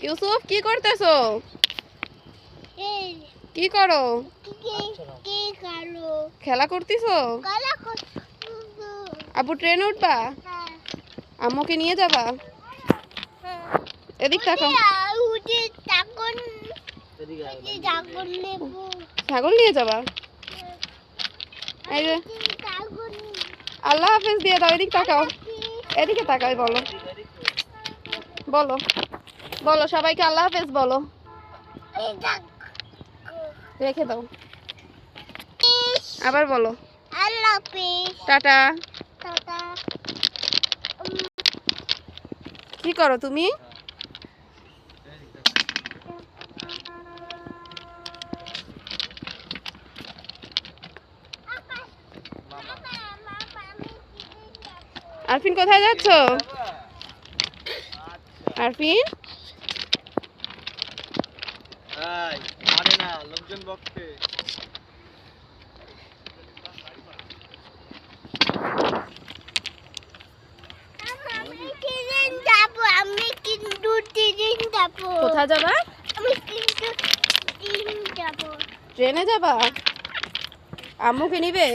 ইউসুফ কি করতেছো? কি করো? খেলা করতেছো? আব্বু ট্রেনে উঠবা? আম্মুকে নিয়ে যাবা? এদিক তাকাও। ছাগল নিয়ে যাবা? এই যে আল্লাহ হাফেজ দিয়ে দাও। এদিক তাকাও, এদিকে তাকাও। বলো বলো বলো, সবাইকে আল্লাহ হাফেজ বলো। রেখে দাও, আবার বলো আল্লাহ হাফেজ, টাটা। টাটা। কি করো তুমি? আরফিন কোথায় যাচ্ছ? আরফিন লোকজন বকছে। কোথায় যাবা? ট্রেনে যাবা? আম্মুকে নিবে?